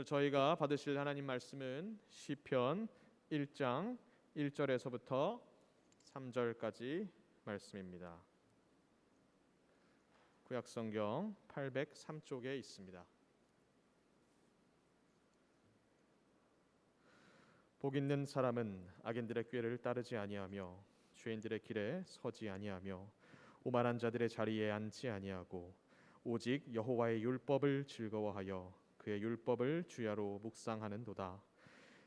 오늘 저희가 받으실 하나님 말씀은 시편 1장 1절에서부터 3절까지 말씀입니다. 구약성경 803쪽에 있습니다. 복 있는 사람은 악인들의 꾀를 따르지 아니하며 죄인들의 길에 서지 아니하며 오만한 자들의 자리에 앉지 아니하고 오직 여호와의 율법을 즐거워하여 그의 율법을 주야로 묵상하는도다.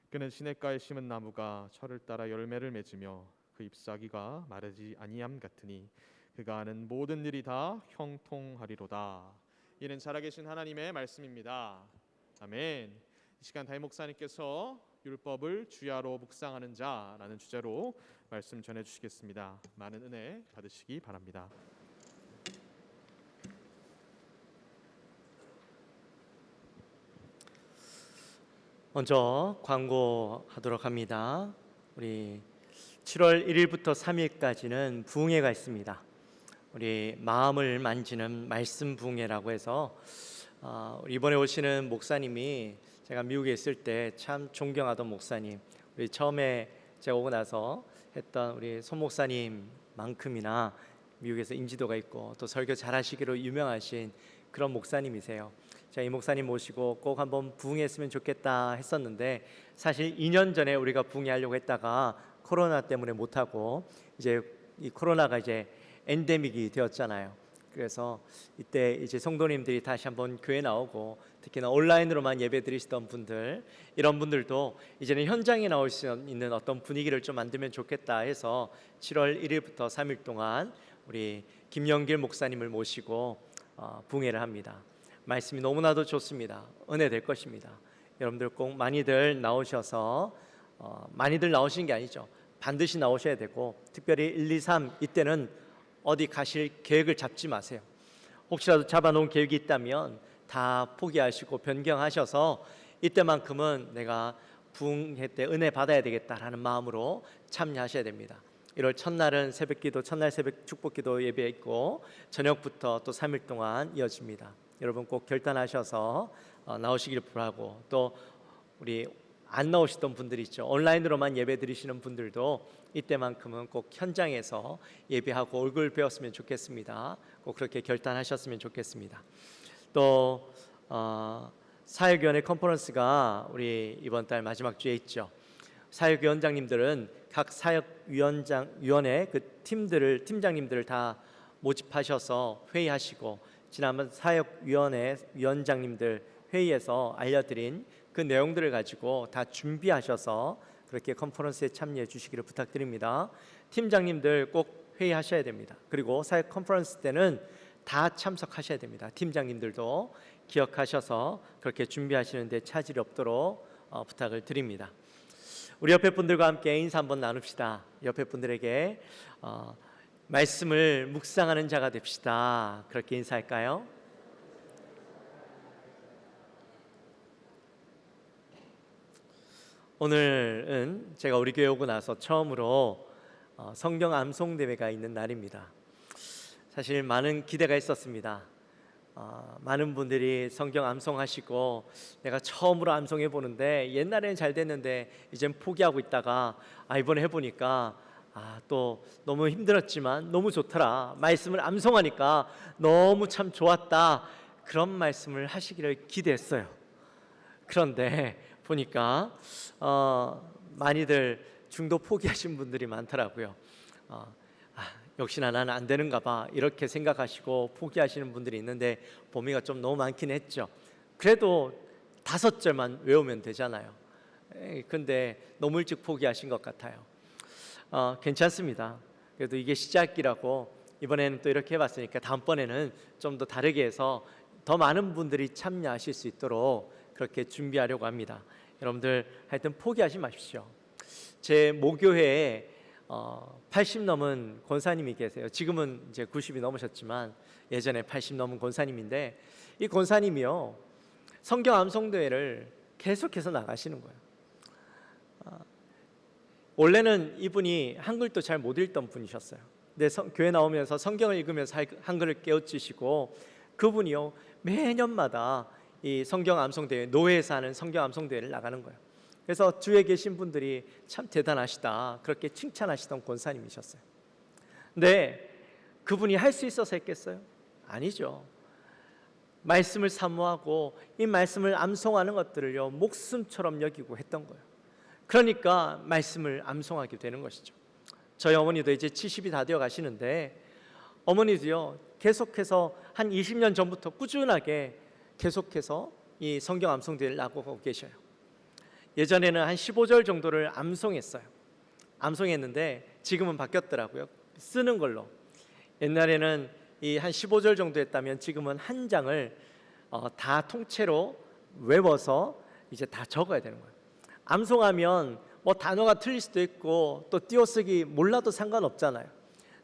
그는 시냇가에 심은 나무가 철을 따라 열매를 맺으며 그 잎사귀가 마르지 아니함 같으니 그가 하는 모든 일이 다 형통하리로다. 이는 살아계신 하나님의 말씀입니다. 아멘. 이 시간 담임 목사님께서 율법을 주야로 묵상하는 자라는 주제로 말씀 전해주시겠습니다. 많은 은혜 받으시기 바랍니다. 먼저 광고하도록 합니다. 우리 7월 1일부터 3일까지는 부흥회가 있습니다. 우리 마음을 만지는 말씀 부흥회라고 해서 이번에 오시는 목사님이 제가 미국에 있을 때 참 존경하던 목사님, 우리 처음에 제가 오고 나서 했던 우리 손 목사님만큼이나 미국에서 인지도가 있고 또 설교 잘하시기로 유명하신 그런 목사님이세요. 제가 이 목사님 모시고 꼭 한번 부흥했으면 좋겠다 했었는데, 사실 2년 전에 우리가 부흥하려고 했다가 코로나 때문에 못하고 이제 이 코로나가 이제 엔데믹이 되었잖아요. 그래서 이때 이제 성도님들이 다시 한번 교회 나오고, 특히나 온라인으로만 예배 드리시던 분들, 이런 분들도 이제는 현장에 나올 수 있는 어떤 분위기를 좀 만들면 좋겠다 해서 7월 1일부터 3일 동안 우리 김영길 목사님을 모시고 부흥회를 합니다. 말씀이 너무나도 좋습니다. 은혜 될 것입니다. 여러분들 꼭 많이들 나오셔서 많이들 나오시는 게 아니죠. 반드시 나오셔야 되고, 특별히 1, 2, 3 이때는 어디 가실 계획을 잡지 마세요. 혹시라도 잡아놓은 계획이 있다면 다 포기하시고 변경하셔서 이때만큼은 내가 부흥회 때 은혜 받아야 되겠다라는 마음으로 참여하셔야 됩니다. 1월 첫날은 새벽기도, 첫날 새벽 축복기도 예배 있고 저녁부터 또 3일 동안 이어집니다. 여러분 꼭 결단하셔서 나오시길 바라고, 또 우리 안 나오시던 분들 있죠. 온라인으로만 예배 드리시는 분들도 이때만큼은 꼭 현장에서 예배하고 얼굴 배웠으면 좋겠습니다. 꼭 그렇게 결단하셨으면 좋겠습니다. 또 사역위원회 컨퍼런스가 우리 이번 달 마지막 주에 있죠. 사역위원장님들은 각 사역위원회 그 팀장님들을 다 모집하셔서 회의하시고, 지난번 사역위원회 위원장님들 회의에서 알려드린 그 내용들을 가지고 다 준비하셔서 그렇게 컨퍼런스에 참여해 주시기를 부탁드립니다. 팀장님들 꼭 회의하셔야 됩니다. 그리고 사역 컨퍼런스 때는 다 참석하셔야 됩니다. 팀장님들도 기억하셔서 그렇게 준비하시는 데 차질이 없도록 부탁을 드립니다. 우리 옆에 분들과 함께 인사 한번 나눕시다. 옆에 분들에게 말씀을 묵상하는 자가 됩시다. 그렇게 인사할까요? 오늘은 제가 우리 교회 오고 나서 처음으로 성경 암송 대회가 있는 날입니다. 사실 많은 기대가 있었습니다. 많은 분들이 성경 암송하시고 내가 처음으로 암송해 보는데, 옛날에는 잘 됐는데 이젠 포기하고 있다가 이번에 해보니까 또 너무 힘들었지만 너무 좋더라, 말씀을 암송하니까 너무 참 좋았다, 그런 말씀을 하시기를 기대했어요. 그런데 보니까 많이들 중도 포기하신 분들이 많더라고요. 역시나 나는 안 되는가 봐 이렇게 생각하시고 포기하시는 분들이 있는데, 범위가 좀 너무 많긴 했죠. 그래도 5절만 외우면 되잖아요. 근데 너무 일찍 포기하신 것 같아요. 괜찮습니다. 그래도 이게 시작이라고 이번에는 또 이렇게 해봤으니까 다음번에는 좀 더 다르게 해서 더 많은 분들이 참여하실 수 있도록 그렇게 준비하려고 합니다. 여러분들 하여튼 포기하지 마십시오. 제 모교회에 80 넘은 권사님이 계세요. 지금은 이제 90이 넘으셨지만 예전에 80 넘은 권사님인데, 이 권사님이요 성경 암송대회를 계속해서 나가시는 거예요. 원래는 이분이 한글도 잘 못 읽던 분이셨어요. 근데 교회 나오면서 성경을 읽으면서 한글을 깨우치시고, 그분이요 매년마다 이 성경 암송대회, 노회에서 하는 성경 암송대회를 나가는 거예요. 그래서 주위에 계신 분들이 참 대단하시다 그렇게 칭찬하시던 권사님이셨어요. 근데 그분이 할 수 있어서 했겠어요? 아니죠. 말씀을 사모하고 이 말씀을 암송하는 것들을요 목숨처럼 여기고 했던 거예요. 그러니까 말씀을 암송하게 되는 것이죠. 저희 어머니도 이제 70이 다 되어 가시는데 어머니도요 계속해서 한 20년 전부터 꾸준하게 계속해서 이 성경 암송대회를 나가고 계셔요. 예전에는 한 15절 정도를 암송했어요. 암송했는데 지금은 바뀌었더라고요. 쓰는 걸로. 옛날에는 이 한 15절 정도 했다면 지금은 한 장을 다 통째로 외워서 이제 다 적어야 되는 거예요. 암송하면 뭐 단어가 틀릴 수도 있고 또 띄어쓰기 몰라도 상관없잖아요.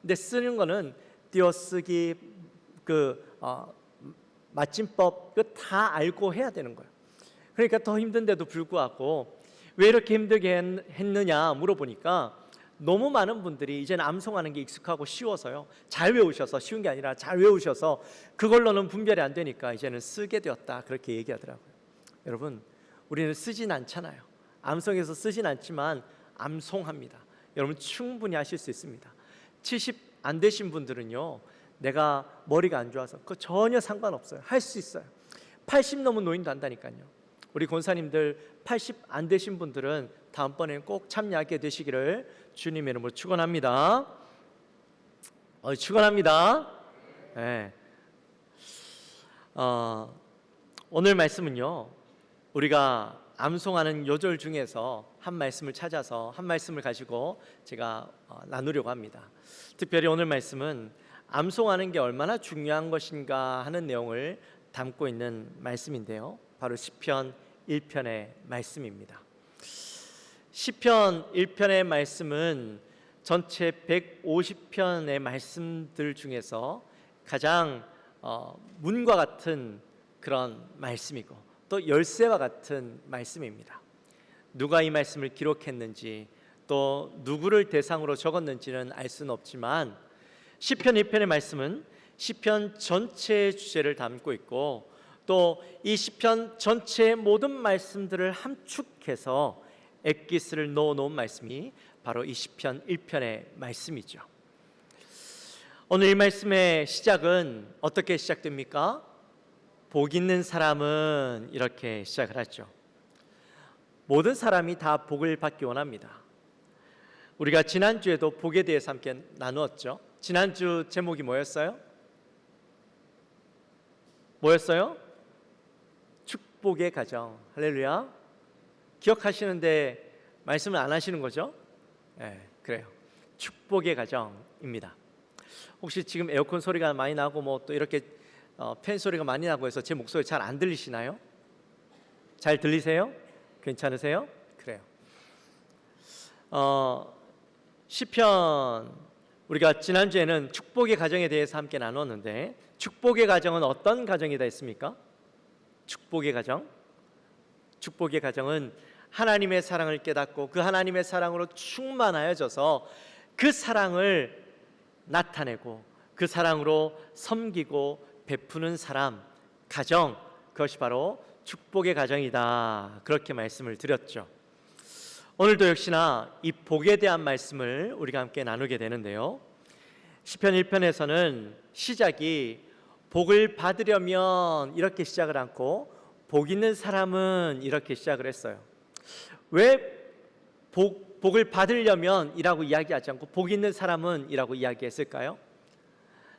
근데 쓰는 거는 띄어쓰기 맞춤법 그 다 알고 해야 되는 거예요. 그러니까 더 힘든데도 불구하고 왜 이렇게 힘들게 했느냐 물어보니까 너무 많은 분들이 이제는 암송하는 게 익숙하고 쉬워서요 잘 외우셔서, 쉬운 게 아니라 잘 외우셔서 그걸로는 분별이 안 되니까 이제는 쓰게 되었다 그렇게 얘기하더라고요. 여러분, 우리는 쓰진 않잖아요. 암송해서 쓰진 않지만 암송합니다. 여러분 충분히 하실 수 있습니다. 70 안 되신 분들은요 내가 머리가 안 좋아서 그거 전혀 상관없어요. 할 수 있어요. 80 넘은 노인도 한다니까요. 우리 권사님들 80 안 되신 분들은 다음번에는 꼭 참여하게 되시기를 주님의 이름으로 축원합니다. 축원합니다. 네. 오늘 말씀은요 우리가 암송하는 요절 중에서 한 말씀을 찾아서 한 말씀을 가지고 제가 나누려고 합니다. 특별히 오늘 말씀은 암송하는 게 얼마나 중요한 것인가 하는 내용을 담고 있는 말씀인데요. 바로 시편 1편의 말씀입니다. 시편 1편의 말씀은 전체 150편의 말씀들 중에서 가장 문과 같은 그런 말씀이고 또 열쇠와 같은 말씀입니다. 누가 이 말씀을 기록했는지 또 누구를 대상으로 적었는지는 알 수는 없지만 시편 1편의 말씀은 시편 전체의 주제를 담고 있고 또 이 시편 전체의 모든 말씀들을 함축해서 엑기스를 넣어놓은 말씀이 바로 이 시편 1편의 말씀이죠. 오늘 이 말씀의 시작은 어떻게 시작됩니까? 복 있는 사람은 이렇게 시작을 하죠. 모든 사람이 다 복을 받기 원합니다. 우리가 지난주에도 복에 대해서 함께 나누었죠. 지난주 제목이 뭐였어요? 축복의 가정. 할렐루야. 기억하시는데 말씀을 안 하시는 거죠? 네, 그래요. 축복의 가정입니다. 혹시 지금 에어컨 소리가 많이 나고 뭐 또 이렇게 팬 소리가 많이 나고 해서 제 목소리 잘 안 들리시나요? 잘 들리세요? 괜찮으세요? 그래요. 시편 우리가 지난주에는 축복의 가정에 대해서 함께 나눴는데 축복의 가정은 어떤 가정이다 했습니까? 축복의 가정은 하나님의 사랑을 깨닫고 그 하나님의 사랑으로 충만하여져서 그 사랑을 나타내고 그 사랑으로 섬기고 베푸는 사람, 가정, 그것이 바로 축복의 가정이다 그렇게 말씀을 드렸죠. 오늘도 역시나 이 복에 대한 말씀을 우리가 함께 나누게 되는데요. 시편 1편에서는 시작이 복을 받으려면 이렇게 시작을 않고 복 있는 사람은 이렇게 시작을 했어요. 왜 복을 받으려면 이라고 이야기하지 않고 복 있는 사람은 이라고 이야기했을까요?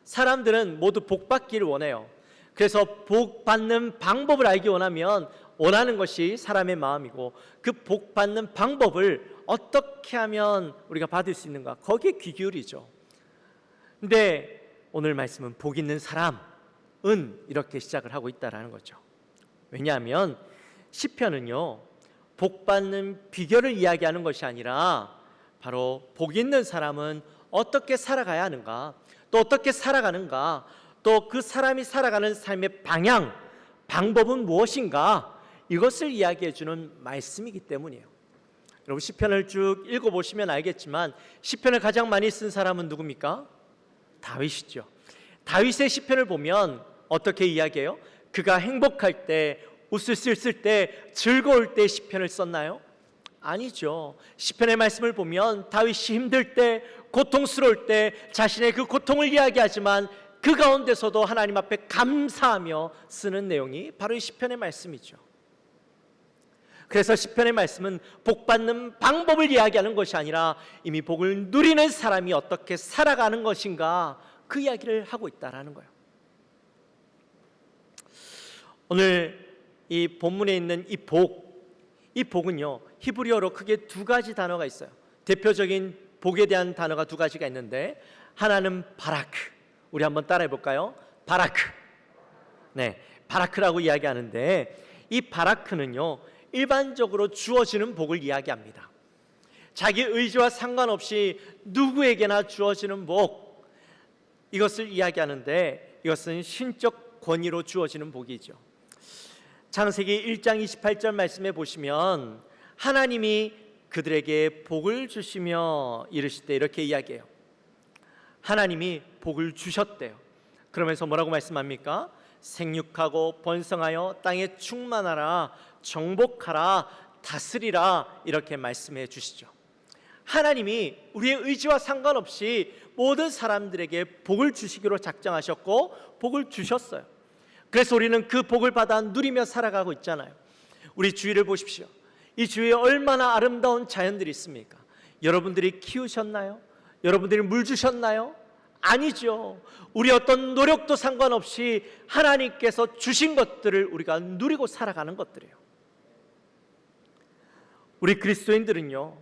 사람들은 모두 복 받기를 원해요. 그래서 복 받는 방법을 알기 원하는 것이 사람의 마음이고 그 복 받는 방법을 어떻게 하면 우리가 받을 수 있는가 거기에 귀 기울이죠. 근데 오늘 말씀은 복 있는 사람은 이렇게 시작을 하고 있다라는 거죠. 왜냐하면 시편은요 복 받는 비결을 이야기하는 것이 아니라 바로 복 있는 사람은 어떻게 살아가야 하는가, 또 어떻게 살아가는가, 또 그 사람이 살아가는 삶의 방향, 방법은 무엇인가, 이것을 이야기해 주는 말씀이기 때문이에요. 여러분 시편을 쭉 읽어보시면 알겠지만 시편을 가장 많이 쓴 사람은 누굽니까? 다윗이죠. 다윗의 시편을 보면 어떻게 이야기해요? 그가 행복할 때, 웃을 수 있을 때, 즐거울 때 시편을 썼나요? 아니죠. 시편의 말씀을 보면 다윗이 힘들 때, 고통스러울 때 자신의 그 고통을 이야기하지만 그 가운데서도 하나님 앞에 감사하며 쓰는 내용이 바로 이 시편의 말씀이죠. 그래서 시편의 말씀은 복 받는 방법을 이야기하는 것이 아니라 이미 복을 누리는 사람이 어떻게 살아가는 것인가, 그 이야기를 하고 있다라는 거예요. 오늘 이 본문에 있는 이 복은요, 히브리어로 크게 두 가지 단어가 있어요. 대표적인 복에 대한 단어가 두 가지가 있는데, 하나는 바라크. 우리 한번 따라해 볼까요? 바라크. 네, 바라크라고 이야기하는데, 이 바라크는요, 일반적으로 주어지는 복을 이야기합니다. 자기 의지와 상관없이 누구에게나 주어지는 복, 이것을 이야기하는데, 이것은 신적 권위로 주어지는 복이죠. 창세기 1장 28절 말씀에 보시면 하나님이 그들에게 복을 주시며 이르실 때 이렇게 이야기해요. 하나님이 복을 주셨대요. 그러면서 뭐라고 말씀합니까? 생육하고 번성하여 땅에 충만하라, 정복하라, 다스리라, 이렇게 말씀해 주시죠. 하나님이 우리의 의지와 상관없이 모든 사람들에게 복을 주시기로 작정하셨고 복을 주셨어요. 그래서 우리는 그 복을 받아 누리며 살아가고 있잖아요. 우리 주위를 보십시오. 이 주위에 얼마나 아름다운 자연들이 있습니까? 여러분들이 키우셨나요? 여러분들이 물 주셨나요? 아니죠. 우리 어떤 노력도 상관없이 하나님께서 주신 것들을 우리가 누리고 살아가는 것들이에요. 우리 그리스도인들은요,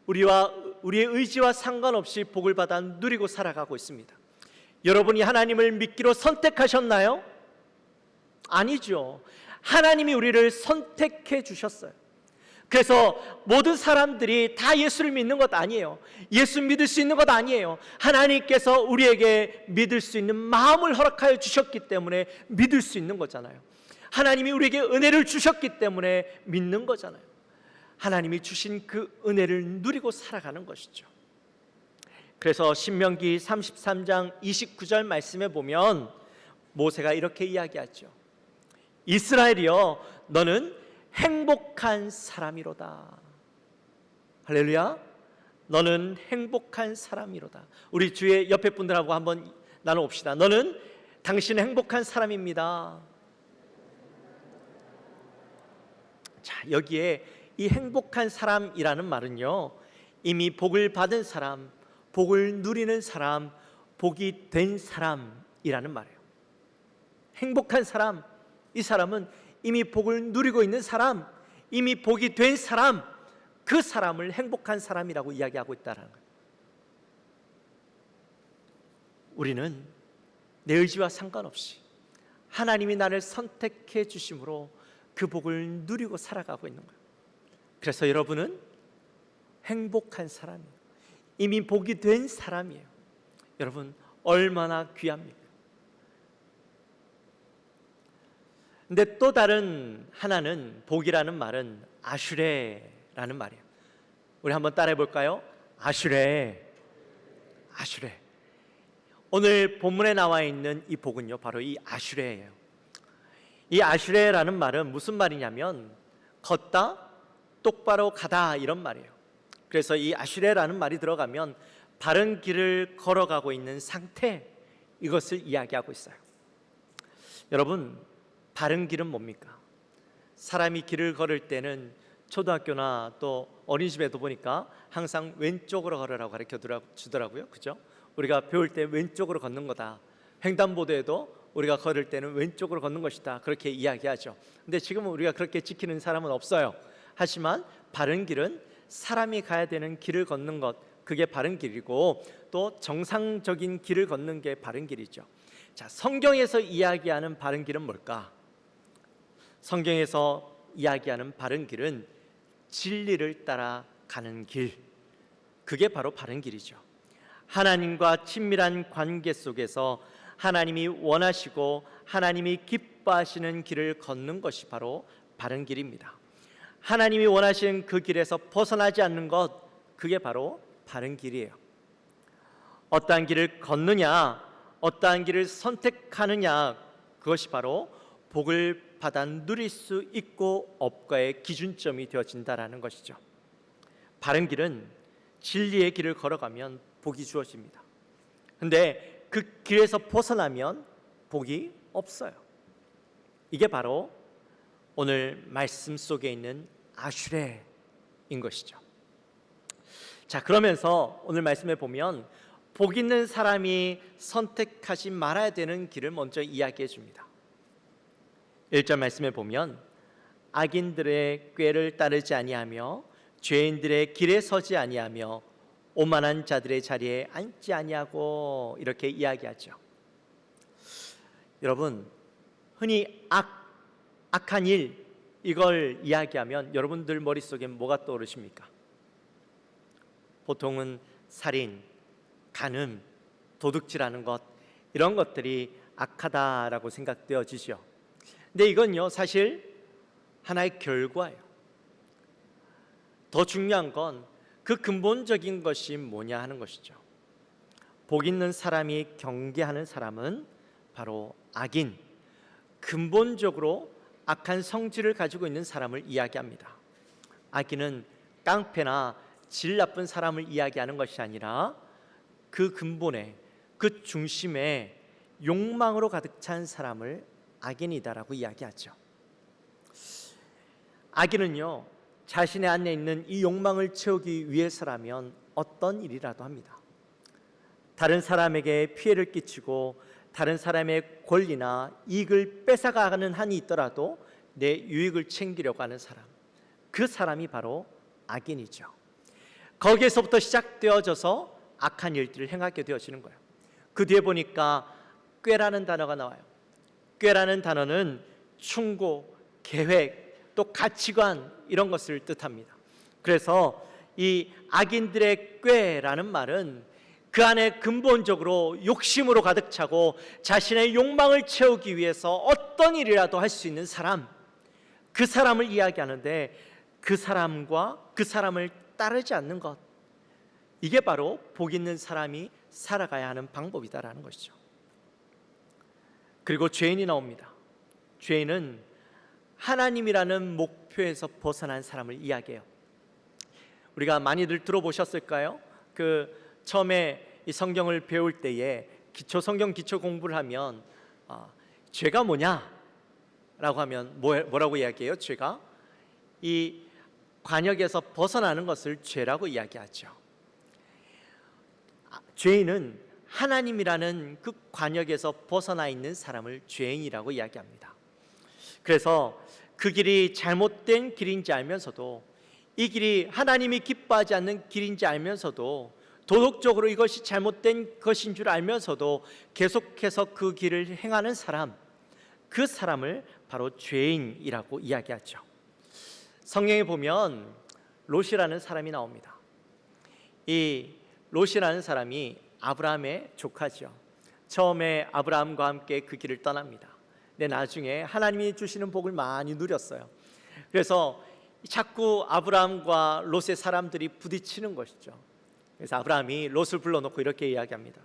우리의 의지와 상관없이 복을 받아 누리고 살아가고 있습니다. 여러분이 하나님을 믿기로 선택하셨나요? 아니죠. 하나님이 우리를 선택해 주셨어요. 그래서 모든 사람들이 다 예수를 믿는 것 아니에요. 예수 믿을 수 있는 것 아니에요. 하나님께서 우리에게 믿을 수 있는 마음을 허락하여 주셨기 때문에 믿을 수 있는 거잖아요. 하나님이 우리에게 은혜를 주셨기 때문에 믿는 거잖아요. 하나님이 주신 그 은혜를 누리고 살아가는 것이죠. 그래서 신명기 33장 29절 말씀에 보면 모세가 이렇게 이야기하죠. 이스라엘이여, 너는 행복한 사람이로다. 할렐루야. 너는 행복한 사람이로다. 우리 주위의 옆에 분들하고 한번 나눠봅시다. 너는, 당신은 행복한 사람입니다. 자, 여기에 이 행복한 사람이라는 말은요, 이미 복을 받은 사람, 복을 누리는 사람, 복이 된 사람이라는 말이에요. 행복한 사람, 이 사람은 이미 복을 누리고 있는 사람, 이미 복이 된 사람, 그 사람을 행복한 사람이라고 이야기하고 있다는 거예요. 우리는 내 의지와 상관없이 하나님이 나를 선택해 주심으로 그 복을 누리고 살아가고 있는 거예요. 그래서 여러분은 행복한 사람이에요. 이미 복이 된 사람이에요. 여러분, 얼마나 귀합니까? 근데 또 다른 하나는, 복이라는 말은 아슈레라는 말이에요. 우리 한번 따라해 볼까요? 아슈레. 아슈레. 오늘 본문에 나와 있는 이 복은요, 바로 이 아슈레예요. 이 아슈레라는 말은 무슨 말이냐면 걷다, 똑바로 가다, 이런 말이에요. 그래서 이 아슈레라는 말이 들어가면 바른 길을 걸어가고 있는 상태, 이것을 이야기하고 있어요. 여러분, 바른 길은 뭡니까? 사람이 길을 걸을 때는 초등학교나 또 어린이집에도 보니까 항상 왼쪽으로 걸으라고 가르쳐 주더라고요. 그죠? 우리가 배울 때 왼쪽으로 걷는 거다. 횡단보도에도 우리가 걸을 때는 왼쪽으로 걷는 것이다, 그렇게 이야기하죠. 근데 지금은 우리가 그렇게 지키는 사람은 없어요. 하지만 바른 길은 사람이 가야 되는 길을 걷는 것, 그게 바른 길이고, 또 정상적인 길을 걷는 게 바른 길이죠. 자, 성경에서 이야기하는 바른 길은 뭘까? 성경에서 이야기하는 바른 길은 진리를 따라 가는 길, 그게 바로 바른 길이죠. 하나님과 친밀한 관계 속에서 하나님이 원하시고 하나님이 기뻐하시는 길을 걷는 것이 바로 바른 길입니다. 하나님이 원하시는 그 길에서 벗어나지 않는 것, 그게 바로 바른 길이에요. 어떠한 길을 걷느냐, 어떠한 길을 선택하느냐, 그것이 바로 복을 받아 누릴 수 있고 없고의 기준점이 되어진다라는 것이죠. 바른 길은 진리의 길을 걸어가면 복이 주어집니다. 근데 그 길에서 벗어나면 복이 없어요. 이게 바로 오늘 말씀 속에 있는 아슈레인 것이죠. 자, 그러면서 오늘 말씀에 보면 복 있는 사람이 선택하지 말아야 되는 길을 먼저 이야기해 줍니다. 1절 말씀에 보면 악인들의 꾀를 따르지 아니하며 죄인들의 길에 서지 아니하며 오만한 자들의 자리에 앉지 아니하고 이렇게 이야기하죠. 여러분, 흔히 악한 일 이걸 이야기하면 여러분들 머릿속에 뭐가 떠오르십니까? 보통은 살인, 간음, 도둑질하는 것 이런 것들이 악하다라고 생각되어지죠. 근데 이건요 사실 하나의 결과예요. 더 중요한 건 그 근본적인 것이 뭐냐 하는 것이죠. 복 있는 사람이 경계하는 사람은 바로 악인, 근본적으로 악한 성질을 가지고 있는 사람을 이야기합니다. 악인은 깡패나 질 나쁜 사람을 이야기하는 것이 아니라 그 근본에, 그 중심에 욕망으로 가득 찬 사람을 악인이다라고 이야기하죠. 악인은요 자신의 안에 있는 이 욕망을 채우기 위해서라면 어떤 일이라도 합니다. 다른 사람에게 피해를 끼치고 다른 사람의 권리나 이익을 뺏어가는 한이 있더라도 내 유익을 챙기려고 하는 사람, 그 사람이 바로 악인이죠. 거기에서부터 시작되어져서 악한 일들을 행하게 되어지는 거예요. 그 뒤에 보니까 꾀라는 단어가 나와요. 꾀라는 단어는 충고, 계획, 또 가치관 이런 것을 뜻합니다. 그래서 이 악인들의 꾀라는 말은 그 안에 근본적으로 욕심으로 가득 차고 자신의 욕망을 채우기 위해서 어떤 일이라도 할 수 있는 사람, 그 사람을 이야기하는데 그 사람과 그 사람을 따르지 않는 것, 이게 바로 복 있는 사람이 살아가야 하는 방법이다라는 것이죠. 그리고 죄인이 나옵니다. 죄인은 하나님이라는 목표에서 벗어난 사람을 이야기해요. 우리가 많이들 들어보셨을까요? 처음에 이 성경을 배울 때에 성경 기초 공부를 하면 죄가 뭐냐? 라고 하면 뭐라고 이야기해요? 죄가 이 관역에서 벗어나는 것을 죄라고 이야기하죠. 죄인은 하나님이라는 그 관역에서 벗어나 있는 사람을 죄인이라고 이야기합니다. 그래서 그 길이 잘못된 길인지 알면서도, 이 길이 하나님이 기뻐하지 않는 길인지 알면서도, 도덕적으로 이것이 잘못된 것인 줄 알면서도 계속해서 그 길을 행하는 사람, 그 사람을 바로 죄인이라고 이야기하죠. 성경에 보면 롯이라는 사람이 나옵니다. 이 롯이라는 사람이 아브라함의 조카죠. 처음에 아브라함과 함께 그 길을 떠납니다. 근데 나중에 하나님이 주시는 복을 많이 누렸어요. 그래서 자꾸 아브라함과 롯의 사람들이 부딪히는 것이죠. 그래서 아브라함이 롯을 불러놓고 이렇게 이야기합니다.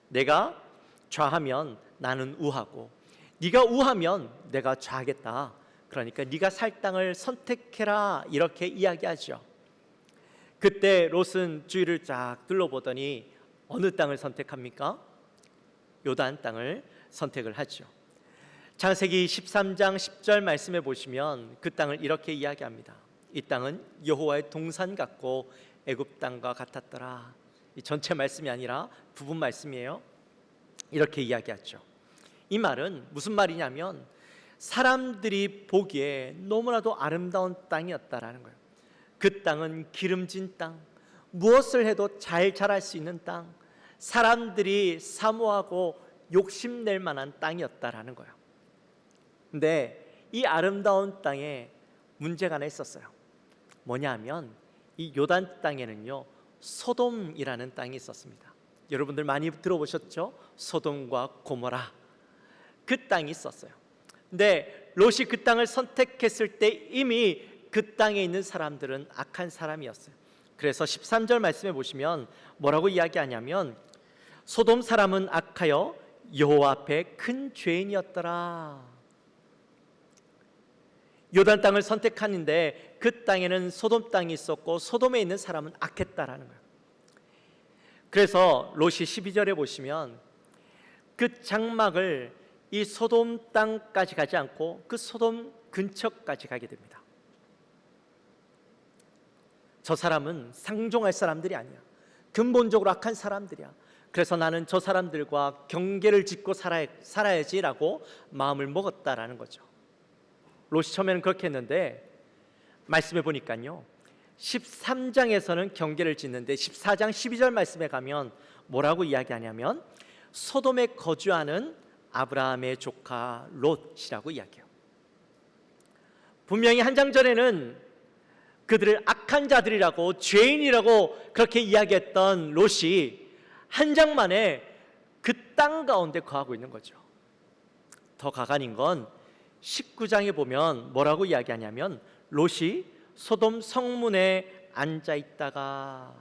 내가 좌하면 나는 우하고 네가 우하면 내가 좌하겠다. 그러니까 네가 살 땅을 선택해라, 이렇게 이야기하죠. 그때 롯은 주위를 쫙 둘러보더니 어느 땅을 선택합니까? 요단 땅을 선택을 하죠. 창세기 13장 10절 말씀에 보시면 그 땅을 이렇게 이야기합니다. 이 땅은 여호와의 동산 같고 애굽 땅과 같았더라. 이 전체 말씀이 아니라 부분 말씀이에요. 이렇게 이야기하죠. 이 말은 무슨 말이냐면 사람들이 보기에 너무나도 아름다운 땅이었다라는 거예요. 그 땅은 기름진 땅, 무엇을 해도 잘 자랄 수 있는 땅, 사람들이 사모하고 욕심낼 만한 땅이었다라는 거예요. 근데 이 아름다운 땅에 문제가 하나 있었어요. 뭐냐면 이 요단 땅에는요 소돔이라는 땅이 있었습니다. 여러분들 많이 들어보셨죠? 소돔과 고모라, 그 땅이 있었어요. 근데 롯이 그 땅을 선택했을 때 이미 그 땅에 있는 사람들은 악한 사람이었어요. 그래서 13절 말씀에 보시면 뭐라고 이야기하냐면 소돔 사람은 악하여 여호와 앞에 큰 죄인이었더라. 요단 땅을 선택하는데 그 땅에는 소돔 땅이 있었고 소돔에 있는 사람은 악했다라는 거예요. 그래서 롯이 12절에 보시면 그 장막을 이 소돔 땅까지 가지 않고 그 소돔 근처까지 가게 됩니다. 저 사람은 상종할 사람들이 아니야. 근본적으로 악한 사람들이야. 그래서 나는 저 사람들과 경계를 짓고 살아야지라고 마음을 먹었다라는 거죠. 롯이 처음에는 그렇게 했는데 말씀해 보니까요, 13장에서는 경계를 짓는데 14장 12절 말씀에 가면 뭐라고 이야기하냐면 소돔에 거주하는 아브라함의 조카 롯이라고 이야기해요. 분명히 한 장 전에는 그들을 악한 자들이라고 죄인이라고 그렇게 이야기했던 롯이 한 장 만에 그 땅 가운데 거하고 있는 거죠. 더 가관인 건 19장에 보면 뭐라고 이야기하냐면 롯이 소돔 성문에 앉아 있다가,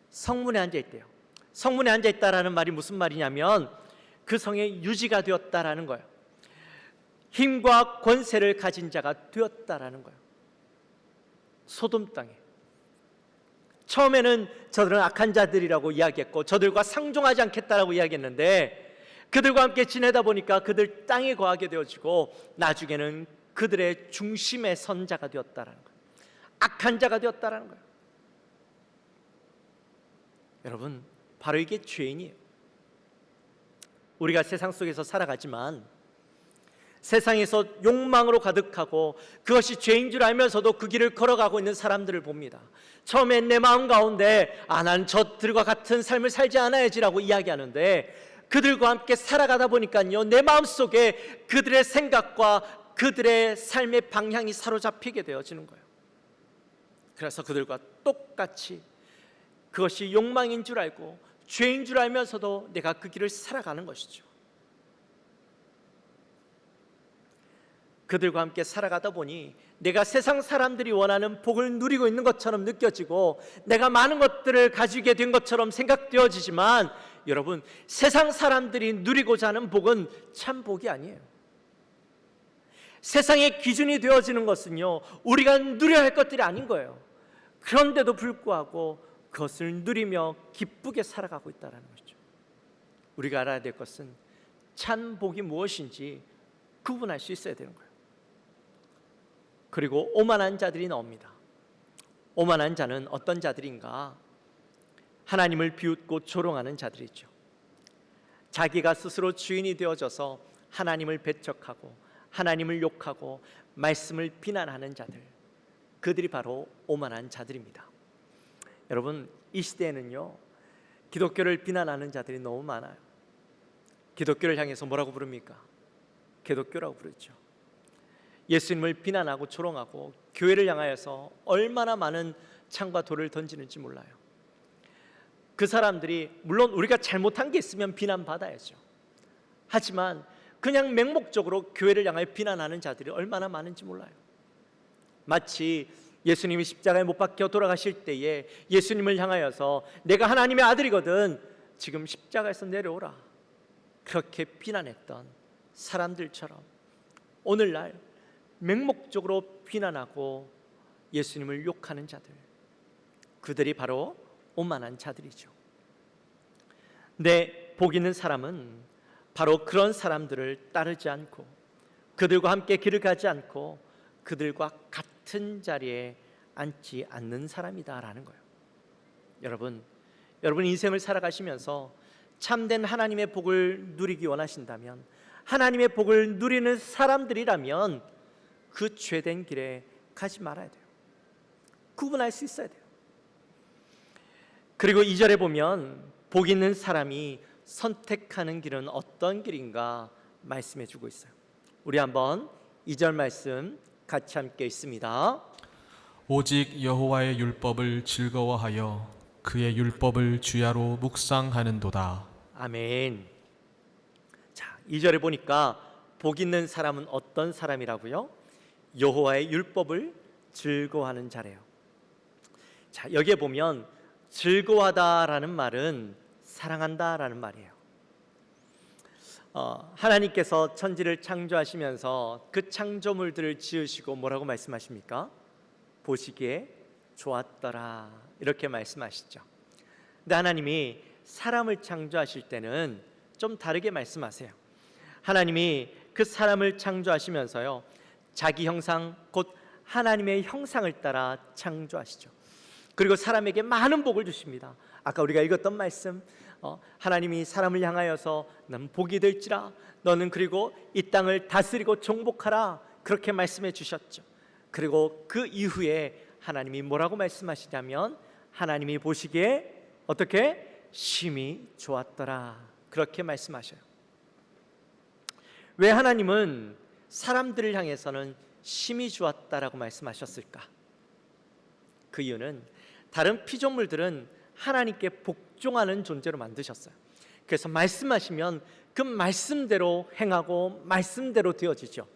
성문에 앉아 있대요. 성문에 앉아 있다라는 말이 무슨 말이냐면 그 성의 유지가 되었다라는 거예요. 힘과 권세를 가진 자가 되었다라는 거예요. 소돔 땅에. 처음에는 저들은 악한 자들이라고 이야기했고 저들과 상종하지 않겠다라고 이야기했는데 그들과 함께 지내다 보니까 그들 땅에 거하게 되어지고 나중에는 그들의 중심의 선자가 되었다라는 거예요. 악한 자가 되었다라는 거예요. 여러분, 바로 이게 죄인이에요. 우리가 세상 속에서 살아가지만 세상에서 욕망으로 가득하고 그것이 죄인 줄 알면서도 그 길을 걸어가고 있는 사람들을 봅니다. 처음엔 내 마음 가운데 난 저들과 같은 삶을 살지 않아야지라고 이야기하는데 그들과 함께 살아가다 보니까요, 내 마음속에 그들의 생각과 그들의 삶의 방향이 사로잡히게 되어지는 거예요. 그래서 그들과 똑같이 그것이 욕망인 줄 알고 죄인 줄 알면서도 내가 그 길을 살아가는 것이죠. 그들과 함께 살아가다 보니 내가 세상 사람들이 원하는 복을 누리고 있는 것처럼 느껴지고 내가 많은 것들을 가지게 된 것처럼 생각되어지지만 여러분, 세상 사람들이 누리고자 하는 복은 참 복이 아니에요. 세상의 기준이 되어지는 것은요, 우리가 누려야 할 것들이 아닌 거예요. 그런데도 불구하고 그것을 누리며 기쁘게 살아가고 있다는 것이죠. 우리가 알아야 될 것은 참 복이 무엇인지 구분할 수 있어야 되는 거예요. 그리고 오만한 자들이 나옵니다. 오만한 자는 어떤 자들인가? 하나님을 비웃고 조롱하는 자들이죠. 자기가 스스로 주인이 되어져서 하나님을 배척하고 하나님을 욕하고 말씀을 비난하는 자들, 그들이 바로 오만한 자들입니다. 여러분, 이 시대에는요, 기독교를 비난하는 자들이 너무 많아요. 기독교를 향해서 뭐라고 부릅니까? 개독교라고 부르죠. 예수님을 비난하고 조롱하고 교회를 향하여서 얼마나 많은 창과 돌을 던지는지 몰라요. 그 사람들이 물론 우리가 잘못한 게 있으면 비난받아야죠. 하지만 그냥 맹목적으로 교회를 향하여 비난하는 자들이 얼마나 많은지 몰라요. 마치 예수님이 십자가에 못 박혀 돌아가실 때에 예수님을 향하여서 내가 하나님의 아들이거든, 지금 십자가에서 내려오라, 그렇게 비난했던 사람들처럼 오늘날 맹목적으로 비난하고 예수님을 욕하는 자들, 그들이 바로 오만한 자들이죠. 내 복 있는 사람은 바로 그런 사람들을 따르지 않고 그들과 함께 길을 가지 않고 그들과 같은 자리에 앉지 않는 사람이다라는 거예요. 여러분 인생을 살아가시면서 참된 하나님의 복을 누리기 원하신다면, 하나님의 복을 누리는 사람들이라면 그 죄된 길에 가지 말아야 돼요. 구분할 수 있어야 돼요. 그리고 2절에 보면 복 있는 사람이 선택하는 길은 어떤 길인가 말씀해 주고 있어요. 우리 한번 2절 말씀 같이 함께 읽습니다. 오직 여호와의 율법을 즐거워하여 그의 율법을 주야로 묵상하는도다. 아멘. 자, 2절에 보니까 복 있는 사람은 어떤 사람이라고요? 여호와의 율법을 즐거워하는 자래요. 자, 여기에 보면 즐거워하다라는 말은 사랑한다라는 말이에요. 하나님께서 천지를 창조하시면서 그 창조물들을 지으시고 뭐라고 말씀하십니까? 보시기에 좋았더라, 이렇게 말씀하시죠. 근데 하나님이 사람을 창조하실 때는 좀 다르게 말씀하세요. 하나님이 그 사람을 창조하시면서요, 자기 형상, 곧 하나님의 형상을 따라 창조하시죠. 그리고 사람에게 많은 복을 주십니다. 아까 우리가 읽었던 말씀, 하나님이 사람을 향하여서 넌 복이 될지라, 너는 그리고 이 땅을 다스리고 정복하라, 그렇게 말씀해 주셨죠. 그리고 그 이후에 하나님이 뭐라고 말씀하시냐면, 하나님이 보시기에 어떻게? 심히 좋았더라, 그렇게 말씀하셔요. 왜 하나님은 사람들을 향해서는 심히 좋았다라고 말씀하셨을까? 그 이유는 다른 피조물들은 하나님께 복종하는 존재로 만드셨어요. 그래서 말씀하시면 그 말씀대로 행하고 말씀대로 되어지죠.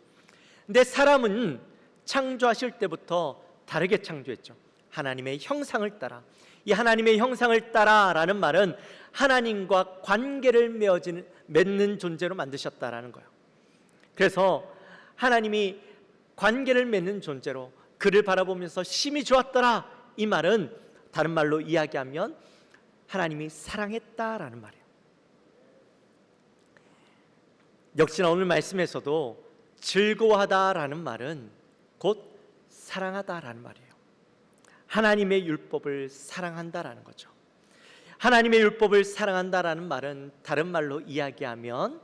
근데 사람은 창조하실 때부터 다르게 창조했죠. 하나님의 형상을 따라. 이 하나님의 형상을 따라라는 말은 하나님과 관계를 맺는 존재로 만드셨다라는 거예요. 그래서 하나님이 관계를 맺는 존재로 그를 바라보면서 심히 좋았더라, 이 말은 다른 말로 이야기하면 하나님이 사랑했다라는 말이에요. 역시나 오늘 말씀에서도 즐거워하다라는 말은 곧 사랑하다라는 말이에요. 하나님의 율법을 사랑한다라는 거죠. 하나님의 율법을 사랑한다라는 말은 다른 말로 이야기하면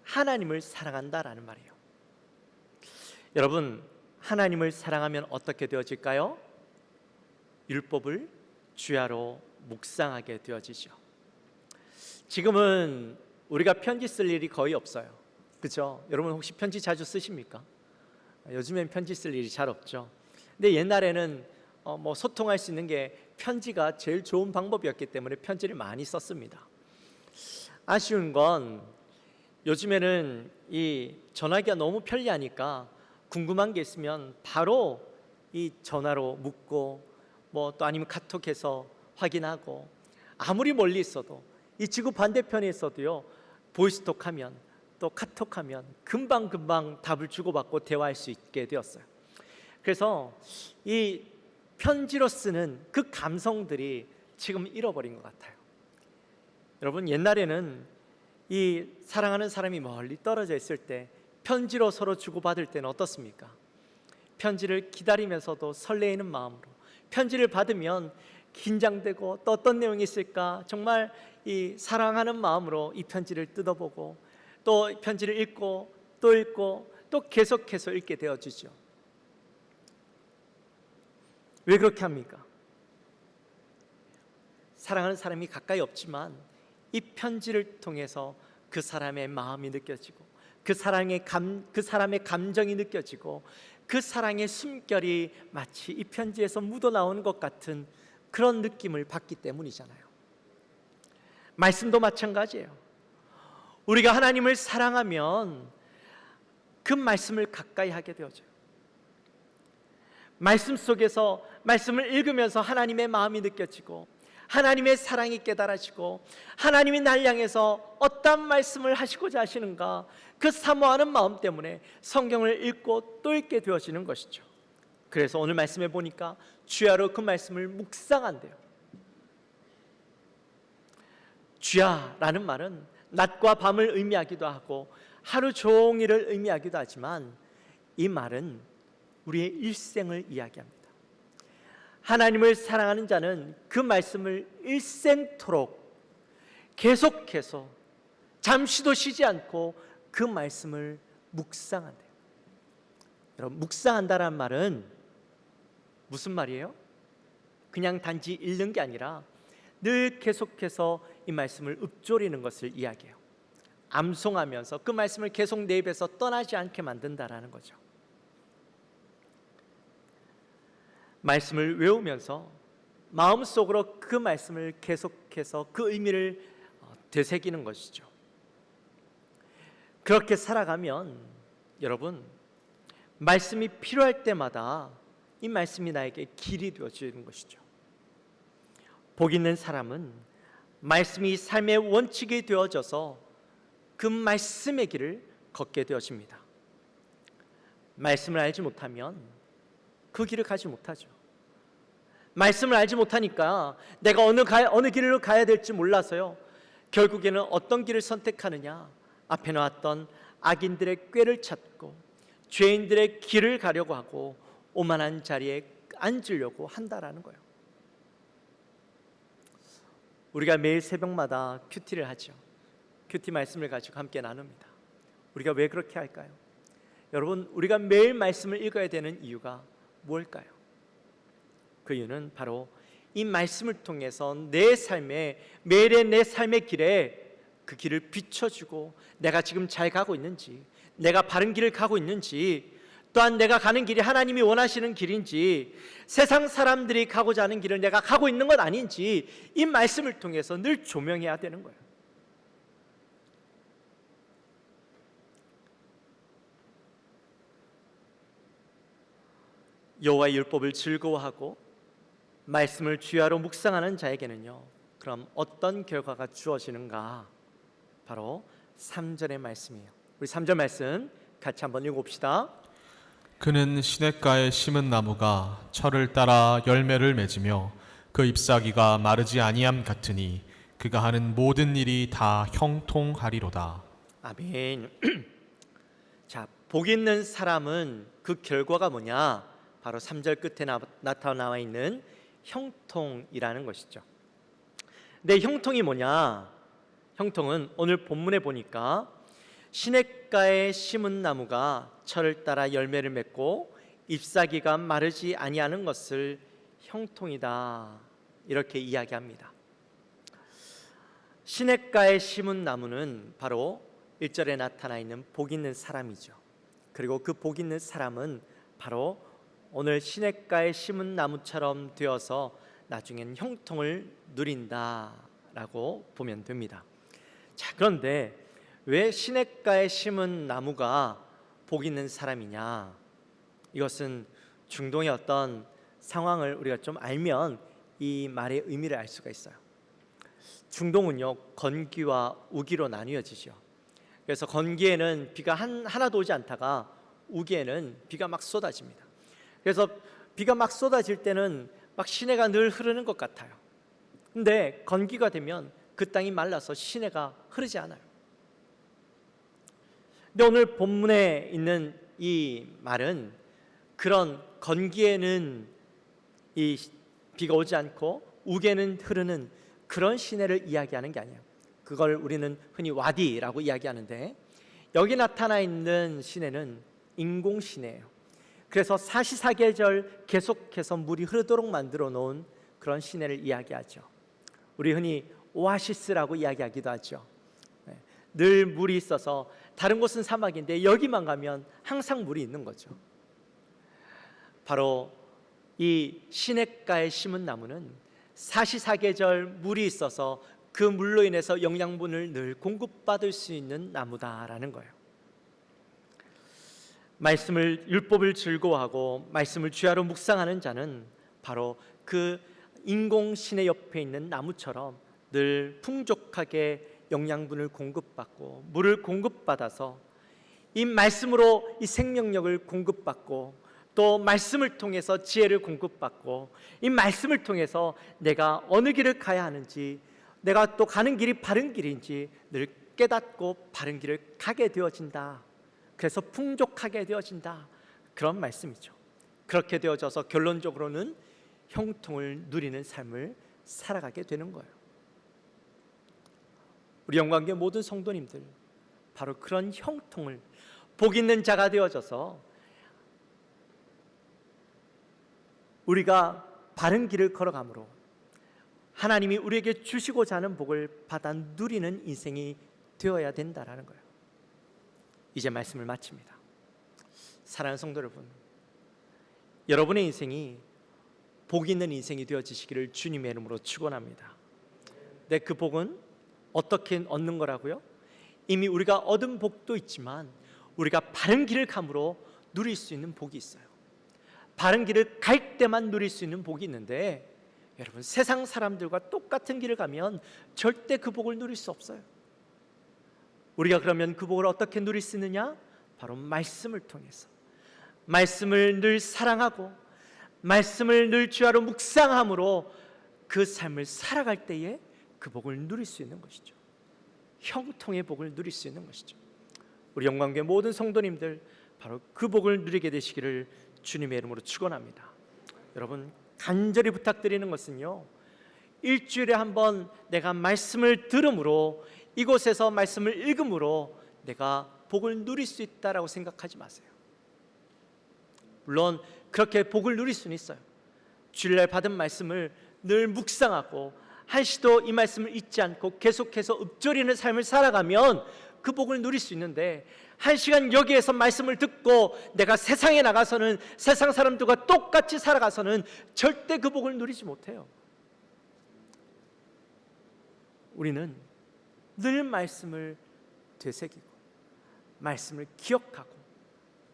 하나님을 사랑한다라는 말이에요. 여러분, 하나님을 사랑하면 어떻게 되어질까요? 율법을 주야로 묵상하게 되어지죠. 지금은 우리가 편지 쓸 일이 거의 없어요. 그렇죠? 여러분 혹시 편지 자주 쓰십니까? 요즘엔 편지 쓸 일이 잘 없죠. 근데 옛날에는 소통할 수 있는 게 편지가 제일 좋은 방법이었기 때문에 편지를 많이 썼습니다. 아쉬운 건 요즘에는 이 전화기가 너무 편리하니까 궁금한 게 있으면 바로 이 전화로 묻고 또 아니면 카톡해서 확인하고, 아무리 멀리 있어도 이 지구 반대편에 있어도요, 보이스톡하면 또 카톡하면 금방 답을 주고받고 대화할 수 있게 되었어요. 그래서 이 편지로 쓰는 그 감성들이 지금 잃어버린 것 같아요. 여러분, 옛날에는 이 사랑하는 사람이 멀리 떨어져 있을 때 편지로 서로 주고받을 때는 어떻습니까? 편지를 기다리면서도 설레이는 마음으로, 편지를 받으면 긴장되고 또 어떤 내용이 있을까 정말 이 사랑하는 마음으로 이 편지를 뜯어보고, 또 편지를 읽고 또 계속해서 읽게 되어지죠. 왜 그렇게 합니까? 사랑하는 사람이 가까이 없지만 이 편지를 통해서 그 사람의 마음이 느껴지고, 그 사람의 감정이 느껴지고, 그 사랑의 숨결이 마치 이 편지에서 묻어나오는 것 같은 그런 느낌을 받기 때문이잖아요. 말씀도 마찬가지예요. 우리가 하나님을 사랑하면 그 말씀을 가까이 하게 되어져요. 말씀 속에서 말씀을 읽으면서 하나님의 마음이 느껴지고, 하나님의 사랑이 깨달아지고, 하나님이 날 향해서 어떤 말씀을 하시고자 하시는가, 그 사모하는 마음 때문에 성경을 읽고 또 읽게 되어지는 것이죠. 그래서 오늘 말씀에 보니까 주야로 그 말씀을 묵상한대요. 주야라는 말은 낮과 밤을 의미하기도 하고 하루 종일을 의미하기도 하지만, 이 말은 우리의 일생을 이야기합니다. 하나님을 사랑하는 자는 그 말씀을 일생토록 계속해서 잠시도 쉬지 않고 그 말씀을 묵상한대요. 여러분, 묵상한다는 말은 무슨 말이에요? 그냥 단지 읽는 게 아니라 늘 계속해서 이 말씀을 읊조리는 것을 이야기해요. 암송하면서 그 말씀을 계속 내 입에서 떠나지 않게 만든다라는 거죠. 말씀을 외우면서 마음속으로 그 말씀을 계속해서 그 의미를 되새기는 것이죠. 그렇게 살아가면 여러분, 말씀이 필요할 때마다 이 말씀이 나에게 길이 되어지는 것이죠. 복 있는 사람은 말씀이 삶의 원칙이 되어져서 그 말씀의 길을 걷게 되어집니다. 말씀을 알지 못하면 그 길을 가지 못하죠. 말씀을 알지 못하니까 내가 어느 길로 가야 될지 몰라서요, 결국에는 어떤 길을 선택하느냐, 앞에 나왔던 악인들의 꾀를 찾고 죄인들의 길을 가려고 하고 오만한 자리에 앉으려고 한다라는 거예요. 우리가 매일 새벽마다 큐티를 하죠. 큐티 말씀을 가지고 함께 나눕니다. 우리가 왜 그렇게 할까요? 여러분, 우리가 매일 말씀을 읽어야 되는 이유가 뭘까요? 그 이유는 바로 이 말씀을 통해서 내 삶에, 매일의 내 삶의 길에 그 길을 비춰주고 내가 지금 잘 가고 있는지, 내가 바른 길을 가고 있는지, 또한 내가 가는 길이 하나님이 원하시는 길인지, 세상 사람들이 가고자 하는 길을 내가 가고 있는 것 아닌지, 이 말씀을 통해서 늘 조명해야 되는 거예요. 여호와의 율법을 즐거워하고 말씀을 주야로 묵상하는 자에게는요, 그럼 어떤 결과가 주어지는가? 바로 3절의 말씀이에요. 우리 3절 말씀 같이 한번 읽어봅시다. 그는 시냇가에 심은 나무가 철을 따라 열매를 맺으며 그 잎사귀가 마르지 아니함 같으니 그가 하는 모든 일이 다 형통하리로다. 아멘. 자, 복 있는 사람은 그 결과가 뭐냐? 바로 3절 끝에 나타나와 있는 형통이라는 것이죠. 근데 형통이 뭐냐? 형통은 오늘 본문에 보니까 시냇가에 심은 나무가 철을 따라 열매를 맺고 잎사귀가 마르지 아니하는 것을 형통이다, 이렇게 이야기합니다. 시냇가에 심은 나무는 바로 1절에 나타나 있는 복 있는 사람이죠. 그리고 그 복 있는 사람은 바로 오늘 시냇가에 심은 나무처럼 되어서 나중엔 형통을 누린다라고 보면 됩니다. 자, 그런데 왜 시냇가에 심은 나무가 복 있는 사람이냐? 이것은 중동의 어떤 상황을 우리가 좀 알면 이 말의 의미를 알 수가 있어요. 중동은요, 건기와 우기로 나뉘어지죠. 그래서 건기에는 비가 하나도 오지 않다가 우기에는 비가 막 쏟아집니다. 그래서 비가 막 쏟아질 때는 막 시내가 늘 흐르는 것 같아요. 근데 건기가 되면 그 땅이 말라서 시내가 흐르지 않아요. 근데 오늘 본문에 있는 이 말은 그런 건기에는 이 비가 오지 않고 우기에는 흐르는 그런 시내를 이야기하는 게 아니에요. 그걸 우리는 흔히 와디라고 이야기하는데, 여기 나타나 있는 시내는 인공시내예요. 그래서 사시사계절 계속해서 물이 흐르도록 만들어 놓은 그런 시내를 이야기하죠. 우리 흔히 오아시스라고 이야기하기도 하죠. 늘 물이 있어서 다른 곳은 사막인데 여기만 가면 항상 물이 있는 거죠. 바로 이 시냇가에 심은 나무는 사시사계절 물이 있어서 그 물로 인해서 영양분을 늘 공급받을 수 있는 나무다라는 거예요. 말씀을, 율법을 즐거워하고 말씀을 주야로 묵상하는 자는 바로 그 인공시내 옆에 있는 나무처럼 늘 풍족하게 영양분을 공급받고 물을 공급받아서 이 말씀으로 이 생명력을 공급받고, 또 말씀을 통해서 지혜를 공급받고, 이 말씀을 통해서 내가 어느 길을 가야 하는지, 내가 또 가는 길이 바른 길인지 늘 깨닫고 바른 길을 가게 되어진다. 그래서 풍족하게 되어진다, 그런 말씀이죠. 그렇게 되어져서 결론적으로는 형통을 누리는 삶을 살아가게 되는 거예요. 우리 영광교회 모든 성도님들, 바로 그런 형통을, 복 있는 자가 되어져서 우리가 바른 길을 걸어가므로 하나님이 우리에게 주시고자 하는 복을 받아 누리는 인생이 되어야 된다라는 거예요. 이제 말씀을 마칩니다. 사랑하는 성도 여러분, 여러분의 인생이 복 있는 인생이 되어지시기를 주님의 이름으로 축원합니다. 네, 그 복은 어떻게 얻는 거라고요? 이미 우리가 얻은 복도 있지만 우리가 바른 길을 감으로 누릴 수 있는 복이 있어요. 바른 길을 갈 때만 누릴 수 있는 복이 있는데, 여러분, 세상 사람들과 똑같은 길을 가면 절대 그 복을 누릴 수 없어요. 우리가 그러면 그 복을 어떻게 누릴 수 있느냐? 바로 말씀을 통해서, 말씀을 늘 사랑하고 말씀을 늘 주야로 묵상함으로 그 삶을 살아갈 때에 그 복을 누릴 수 있는 것이죠. 형통의 복을 누릴 수 있는 것이죠. 우리 영광교회 모든 성도님들 바로 그 복을 누리게 되시기를 주님의 이름으로 축원합니다. 여러분, 간절히 부탁드리는 것은요, 일주일에 한 번 내가 말씀을 들음으로, 이곳에서 말씀을 읽음으로 내가 복을 누릴 수 있다라고 생각하지 마세요. 물론 그렇게 복을 누릴 수는 있어요. 주일날 받은 말씀을 늘 묵상하고 한시도 이 말씀을 잊지 않고 계속해서 읊조리는 삶을 살아가면 그 복을 누릴 수 있는데, 한 시간 여기에서 말씀을 듣고 내가 세상에 나가서는 세상 사람들과 똑같이 살아가서는 절대 그 복을 누리지 못해요. 우리는 늘 말씀을 되새기고 말씀을 기억하고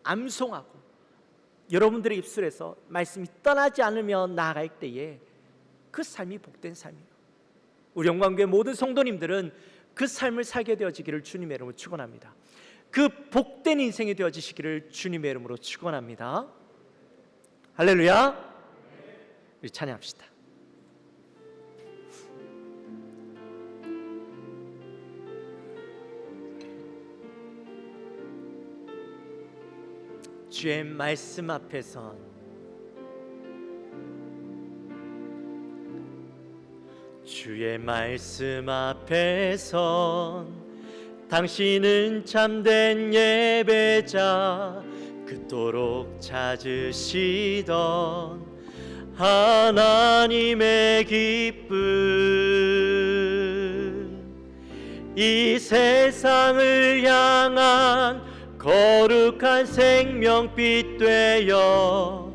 암송하고 여러분들의 입술에서 말씀이 떠나지 않으며 나아갈 때에 그 삶이 복된 삶이에요. 우리 영광교회 모든 성도님들은 그 삶을 살게 되어지기를 주님의 이름으로 축원합니다. 그 복된 인생이 되어지시기를 주님의 이름으로 축원합니다. 할렐루야. 우리 찬양합시다. 주의 말씀 앞에선 주의 말씀 앞에선 당신은 참된 예배자, 그토록 찾으시던 하나님의 기쁨, 이 세상을 향한 거룩한 생명빛 되어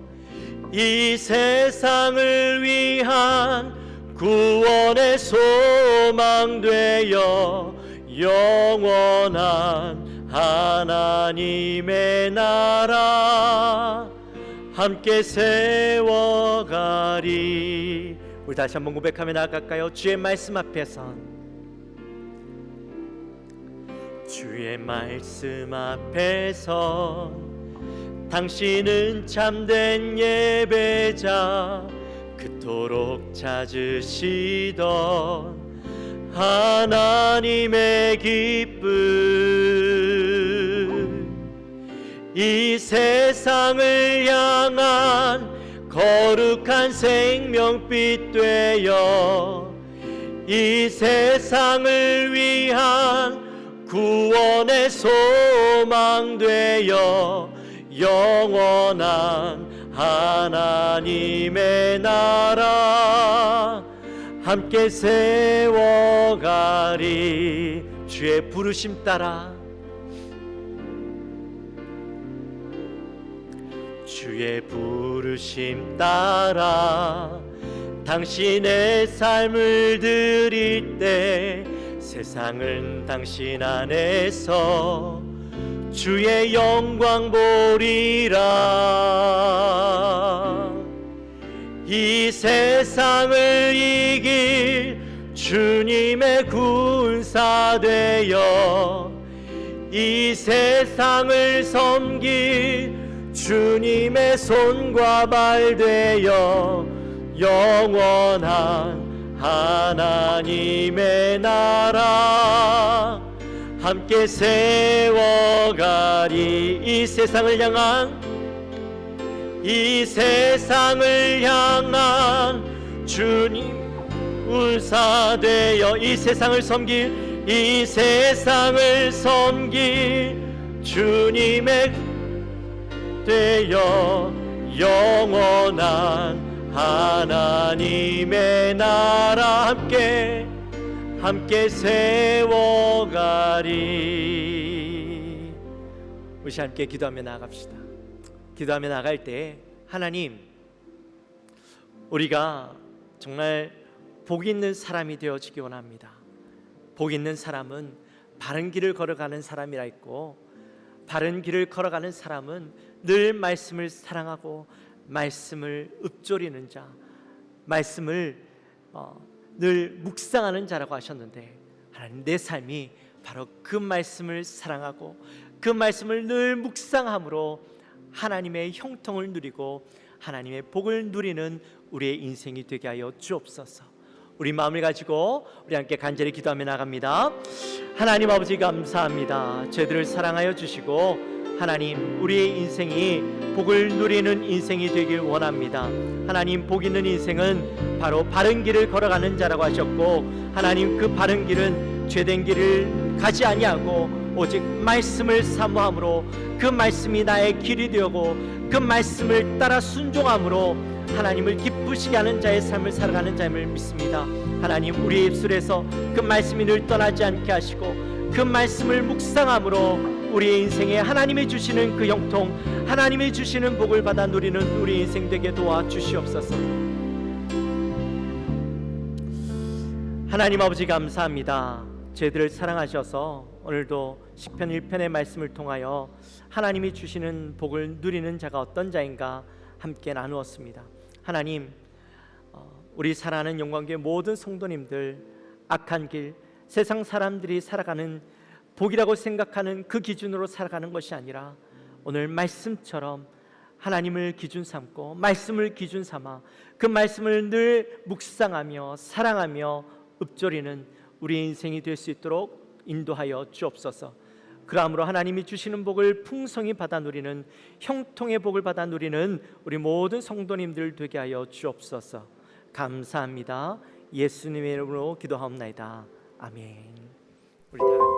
이 세상을 위한 구원의 소망 되어 영원한 하나님의 나라 함께 세워가리. 우리 다시 한번 고백하며 나아갈까요? 주의 말씀 앞에선, 주의 말씀 앞에서 당신은 참된 예배자, 그토록 찾으시던 하나님의 기쁨, 이 세상을 향한 거룩한 생명빛 되어 이 세상을 위한 구원의 소망 되어 영원한 하나님의 나라 함께 세워가리. 주의 부르심 따라, 주의 부르심 따라 당신의 삶을 드릴 때 세상은 당신 안에서 주의 영광 보리라. 이 세상을 이길 주님의 군사 되어 이 세상을 섬길 주님의 손과 발 되어 영원한 하나님의 나라 함께 세워가리. 이 세상을 향한 주님 울사되어 이 세상을 섬길 주님의 되어 영원한 하나님의 나라 함께 세워가리. 우리 함께 기도하며 나아갑시다. 기도하며 나갈 때, 하나님, 우리가 정말 복 있는 사람이 되어지기 원합니다. 복 있는 사람은 바른 길을 걸어가는 사람이라 했고, 바른 길을 걸어가는 사람은 늘 말씀을 사랑하고 말씀을 읊조리는 자, 말씀을 늘 묵상하는 자라고 하셨는데, 하나님, 내 삶이 바로 그 말씀을 사랑하고 그 말씀을 늘 묵상함으로 하나님의 형통을 누리고 하나님의 복을 누리는 우리의 인생이 되게 하여 주옵소서. 우리 마음을 가지고 우리 함께 간절히 기도하며 나갑니다. 하나님 아버지 감사합니다. 저희들을 사랑하여 주시고 하나님, 우리의 인생이 복을 누리는 인생이 되길 원합니다. 하나님, 복 있는 인생은 바로 바른 길을 걸어가는 자라고 하셨고, 하나님, 그 바른 길은 죄된 길을 가지 아니하고 오직 말씀을 사모함으로 그 말씀이 나의 길이 되고 그 말씀을 따라 순종함으로 하나님을 기쁘시게 하는 자의 삶을 살아가는 자임을 믿습니다. 하나님, 우리의 입술에서 그 말씀이 늘 떠나지 않게 하시고 그 말씀을 묵상함으로 우리의 인생에 하나님이 주시는 그 형통, 하나님이 주시는 복을 받아 누리는 우리 인생 되게 도와주시옵소서. 하나님 아버지 감사합니다. 저희들을 사랑하셔서 오늘도 시편 1편의 말씀을 통하여 하나님이 주시는 복을 누리는 자가 어떤 자인가 함께 나누었습니다. 하나님, 우리 사랑하는 영광교회 모든 성도님들, 악한 길, 세상 사람들이 살아가는 복이라고 생각하는 그 기준으로 살아가는 것이 아니라 오늘 말씀처럼 하나님을 기준 삼고 말씀을 기준 삼아 그 말씀을 늘 묵상하며 사랑하며 읊조리는 우리 인생이 될 수 있도록 인도하여 주옵소서. 그러므로 하나님이 주시는 복을 풍성히 받아 누리는 형통의 복을 받아 누리는 우리 모든 성도님들 되게 하여 주옵소서. 감사합니다. 예수님의 이름으로 기도하옵나이다. 아멘. 우리 다